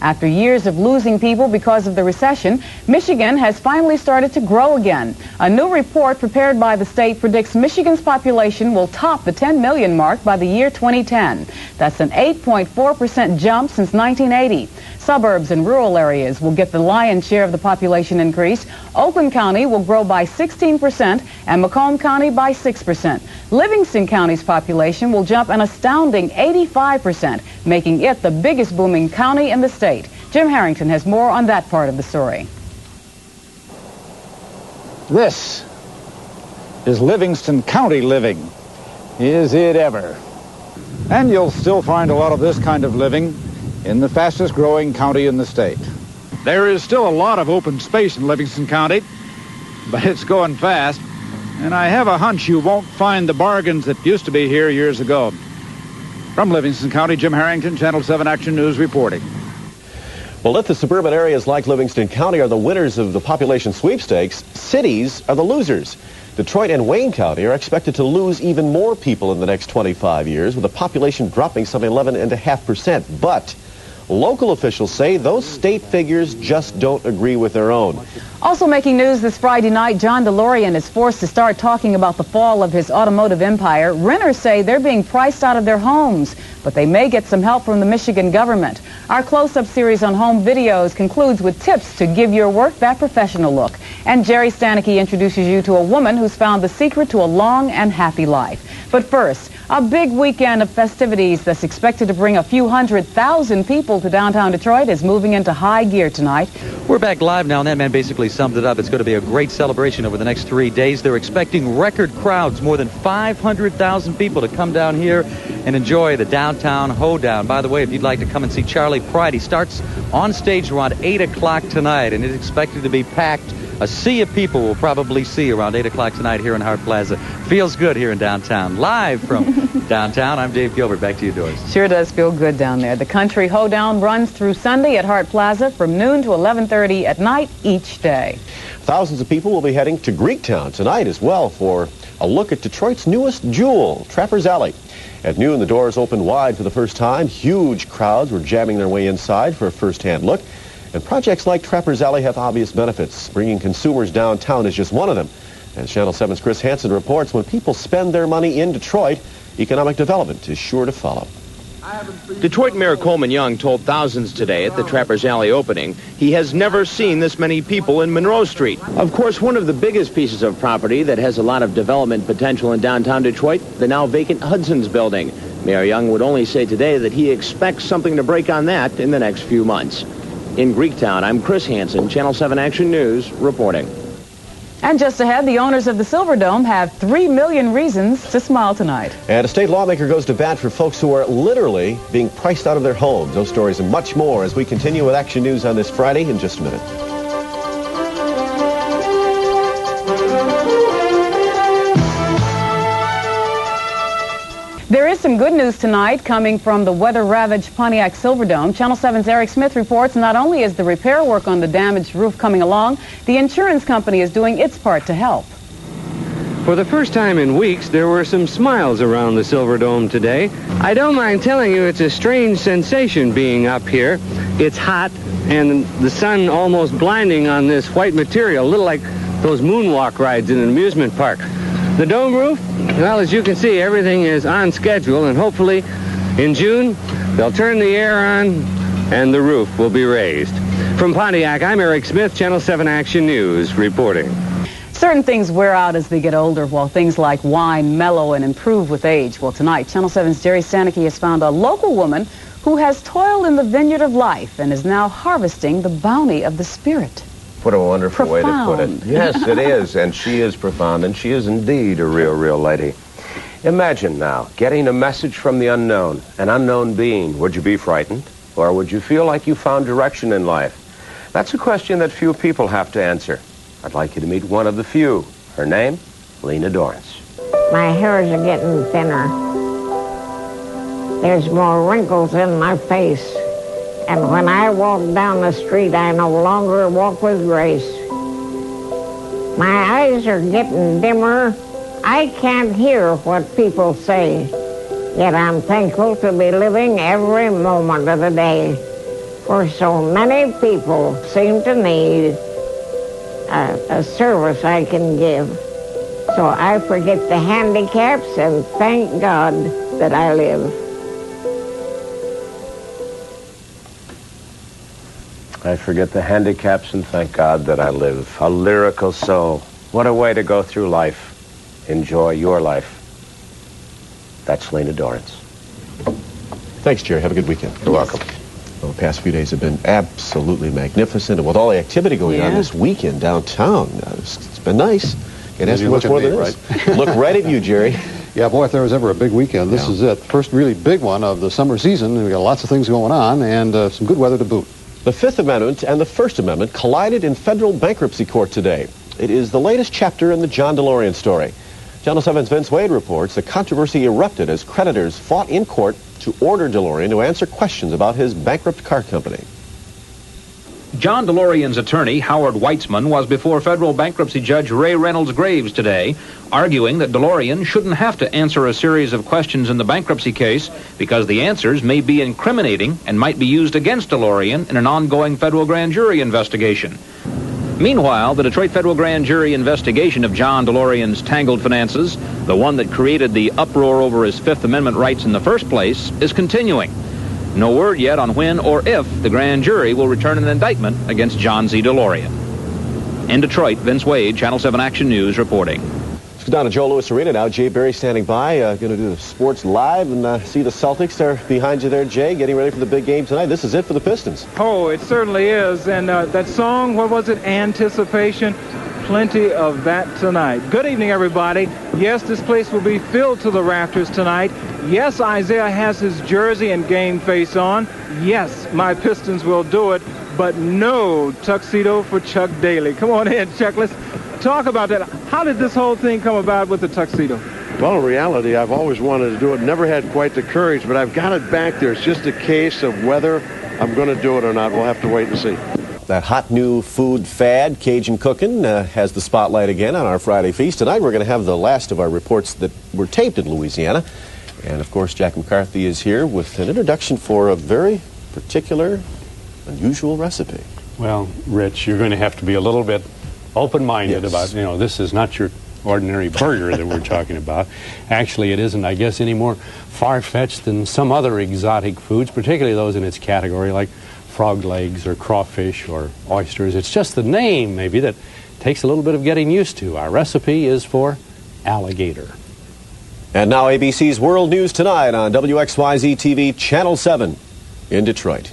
After years of losing people because of the recession, Michigan has finally started to grow again. A new report prepared by the state predicts Michigan's population will top the 10 million mark by the year 2010. That's an 8.4% jump since 1980. Suburbs and rural areas will get the lion's share of the population increase. Oakland County will grow by 16% and Macomb County by 6%. Livingston County's population will jump an astounding 85%, making it the biggest booming county in the state. Jim Harrington has more on that part of the story. This is Livingston County living. Is it ever? And you'll still find a lot of this kind of living in the fastest growing county in the state. There is still a lot of open space in Livingston County, but it's going fast. And I have a hunch you won't find the bargains that used to be here years ago. From Livingston County, Jim Harrington, Channel 7 Action News reporting. Well, if the suburban areas like Livingston County are the winners of the population sweepstakes, cities are the losers. Detroit and Wayne County are expected to lose even more people in the next 25 years, with the population dropping some 11.5%. But local officials say those state figures just don't agree with their own. Also making news this Friday night, John DeLorean is forced to start talking about the fall of his automotive empire. Renters say they're being priced out of their homes, but they may get some help from the Michigan government. Our close-up series on home videos concludes with tips to give your work that professional look. And Jerry Stanicky introduces you to a woman who's found the secret to a long and happy life. But first, a big weekend of festivities that's expected to bring a few 100,000 people to downtown Detroit is moving into high gear tonight. We're back live now, and that man basically summed it up. It's going to be a great celebration over the next 3 days. They're expecting record crowds, more than 500,000 people to come down here and enjoy the downtown hoedown. By the way, if you'd like to come and see Charlie Pride, he starts on stage around 8 o'clock tonight, and it's expected to be packed. A sea of people will probably see around 8 o'clock tonight here in Hart Plaza. Feels good here in downtown. Live from downtown, I'm Dave Gilbert. Back to you, Doris. Sure does feel good down there. The Country Hoedown runs through Sunday at Hart Plaza from noon to 11:30 at night each day. Thousands of people will be heading to Greektown tonight as well for a look at Detroit's newest jewel, Trapper's Alley. At noon, the doors opened wide for the first time. Huge crowds were jamming their way inside for a first-hand look. And projects like Trapper's Alley have obvious benefits. Bringing consumers downtown is just one of them. As Channel 7's Chris Hansen reports, when people spend their money in Detroit, economic development is sure to follow. Detroit Mayor Coleman Young told thousands today at the Trapper's Alley opening he has never seen this many people in Monroe Street. Of course, one of the biggest pieces of property that has a lot of development potential in downtown Detroit, the now vacant Hudson's building. Mayor Young would only say today that he expects something to break on that in the next few months. In Greektown, I'm Chris Hansen, Channel 7 Action News, reporting. And just ahead, the owners of the Silverdome have 3 million reasons to smile tonight. And a state lawmaker goes to bat for folks who are literally being priced out of their homes. Those stories and much more as we continue with Action News on this Friday in just a minute. There is some good news tonight coming from the weather-ravaged Pontiac Silverdome. Channel 7's Eric Smith reports not only is the repair work on the damaged roof coming along, the insurance company is doing its part to help. For the first time in weeks, there were some smiles around the Silverdome today. I don't mind telling you it's a strange sensation being up here. It's hot and the sun almost blinding on this white material, a little like those moonwalk rides in an amusement park. The dome roof, well, as you can see, everything is on schedule, and hopefully in June, they'll turn the air on and the roof will be raised. From Pontiac, I'm Eric Smith, Channel 7 Action News, reporting. Certain things wear out as they get older, while things like wine mellow and improve with age. Well, tonight, Channel 7's Jerry Stanicky has found a local woman who has toiled in the vineyard of life and is now harvesting the bounty of the Spirit. What a wonderful way to put it. Yes, it is, and she is profound, and she is indeed a real lady. Imagine now, getting a message from the unknown, an unknown being. Would you be frightened, or would you feel like you found direction in life? That's a question that few people have to answer. I'd like you to meet one of the few. Her name, Lena Dorrance. My hairs are getting thinner. There's more wrinkles in my face. And when I walk down the street, I no longer walk with grace. My eyes are getting dimmer. I can't hear what people say. Yet I'm thankful to be living every moment of the day. For so many people seem to need a service I can give. So I forget the handicaps and thank God that I live. I forget the handicaps and thank God that I live. A lyrical soul. What a way to go through life. Enjoy your life. That's Lena Dorrance. Thanks, Jerry. Have a good weekend. You're welcome. Well, the past few days have been absolutely magnificent, and with all the activity going on this weekend downtown, it's been nice. Can't ask for much more than this. Look right at you, Jerry. Yeah, boy, if there was ever a big weekend, this is it. First really big one of the summer season. We got lots of things going on and some good weather to boot. The Fifth Amendment and the First Amendment collided in federal bankruptcy court today. It is the latest chapter in the John DeLorean story. Channel 7's Vince Wade reports the controversy erupted as creditors fought in court to order DeLorean to answer questions about his bankrupt car company. John DeLorean's attorney, Howard Weitzman, was before federal bankruptcy judge Ray Reynolds Graves today, arguing that DeLorean shouldn't have to answer a series of questions in the bankruptcy case because the answers may be incriminating and might be used against DeLorean in an ongoing federal grand jury investigation. Meanwhile, the Detroit federal grand jury investigation of John DeLorean's tangled finances, the one that created the uproar over his Fifth Amendment rights in the first place, is continuing. No word yet on when or if the grand jury will return an indictment against John Z. DeLorean. In Detroit, Vince Wade, Channel 7 Action News, reporting. Let's go down to Joe Louis Arena now. Jay Berry standing by, going to do the sports live and see the Celtics. They're behind you there, Jay, getting ready for the big game tonight. This is it for the Pistons. Oh, it certainly is. And that song, what was it, Anticipation? Plenty of that tonight. Good evening, everybody. Yes, this place will be filled to the rafters tonight. Yes, Isaiah has his jersey and game face on. Yes, my Pistons will do it, but no tuxedo for Chuck Daly. Come on in, Chuck. Let's talk about that. How did this whole thing come about with the tuxedo? Well, in reality, I've always wanted to do it. Never had quite the courage, but I've got it back there. It's just a case of whether I'm going to do it or not. We'll have to wait and see. That hot new food fad, Cajun cooking, has the spotlight again on our Friday feast. Tonight we're going to have the last of our reports that were taped in Louisiana. And, of course, Jack McCarthy is here with an introduction for a very particular, unusual recipe. Well, Rich, you're going to have to be a little bit open-minded about, this is not your ordinary burger that we're talking about. Actually, it isn't, I guess, any more far-fetched than some other exotic foods, particularly those in its category, like frog legs or crawfish or oysters. It's just the name, maybe, that takes a little bit of getting used to. Our recipe is for alligator. And now ABC's World News Tonight on WXYZ TV Channel 7 in Detroit.